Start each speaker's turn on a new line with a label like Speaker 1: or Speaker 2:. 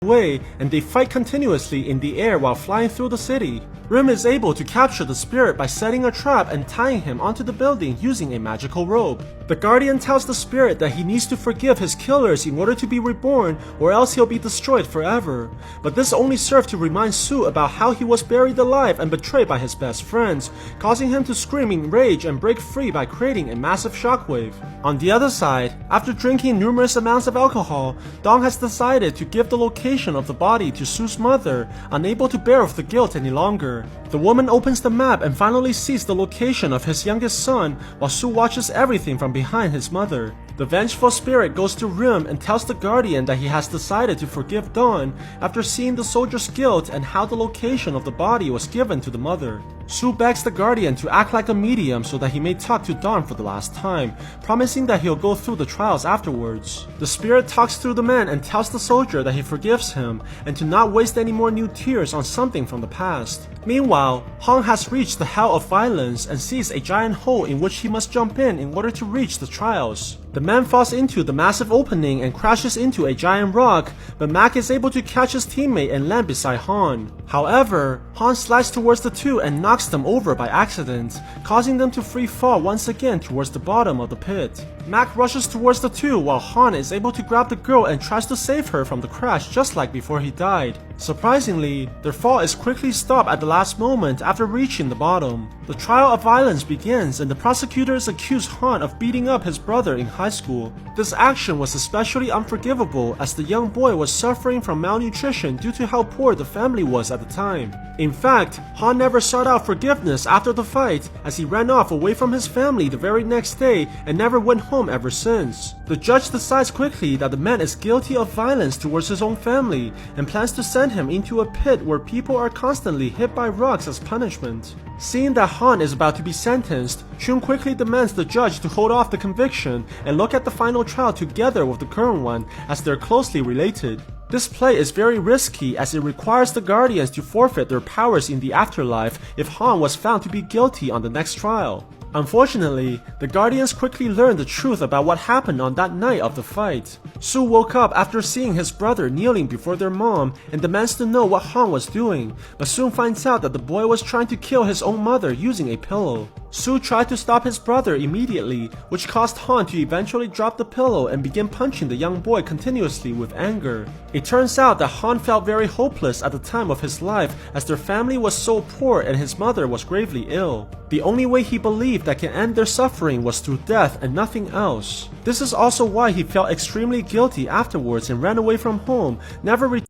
Speaker 1: away, and they fight continuously in the air while flying through the city. Rim is able to capture the spirit by setting a trap and tying him onto the building using a magical rope. The Guardian tells the spirit that he needs to forgive his killers in order to be reborn, or else he'll be destroyed forever. But this only served to remind Sue about how he was buried alive and betrayed by his best friends, causing him to scream in rage and break free by creating a massive shockwave. On the other side, after drinking numerous amounts of alcohol, Dong has decided to give the location of the body to Sue's mother, unable to bear with the guilt any longer. The woman opens the map and finally sees the location of his youngest son, while Sue watches everything from behind his mother. The vengeful spirit goes to Rim and tells the Guardian that he has decided to forgive Dawn after seeing the soldier's guilt and how the location of the body was given to the mother. Sue begs the Guardian to act like a medium so that he may talk to Dawn for the last time, promising that he'll go through the trials afterwards. The spirit talks through the man and tells the soldier that he forgives him and to not waste any more new tears on something from the past. Meanwhile, Han has reached the hell of violence and sees a giant hole in which he must jump in order to reach the trials. The man falls into the massive opening and crashes into a giant rock, but Mac is able to catch his teammate and land beside Han. However, Han slides towards the two and knocks them over by accident, causing them to free fall once again towards the bottom of the pit. Mac rushes towards the two while Han is able to grab the girl and tries to save her from the crash just like before he died. Surprisingly, their fall is quickly stopped at the last moment after reaching the bottom. The trial of violence begins and the prosecutors accuse Han of beating up his brother in high school. This action was especially unforgivable as the young boy was suffering from malnutrition due to how poor the family was at the time. In fact, Han never sought out forgiveness after the fight as he ran off away from his family the very next day and never went home ever since. The judge decides quickly that the man is guilty of violence towards his own family and plans to send him into a pit where people are constantly hit by rocks as punishment. Seeing that Han is about to be sentenced, Chun quickly demands the judge to hold off the conviction and look at the final trial together with the current one as they're closely related. This play is very risky as it requires the Guardians to forfeit their powers in the afterlife if Han was found to be guilty on the next trial. Unfortunately, the Guardians quickly learn the truth about what happened on that night of the fight. Sue woke up after seeing his brother kneeling before their mom and demands to know what Han was doing, but soon finds out that the boy was trying to kill his own mother using a pillow. Sue tried to stop his brother immediately, which caused Han to eventually drop the pillow and begin punching the young boy continuously with anger. It turns out that Han felt very hopeless at the time of his life as their family was so poor and his mother was gravely ill. The only way he believed that can end their suffering was through death and nothing else. This is also why he felt extremely guilty afterwards and ran away from home, never returning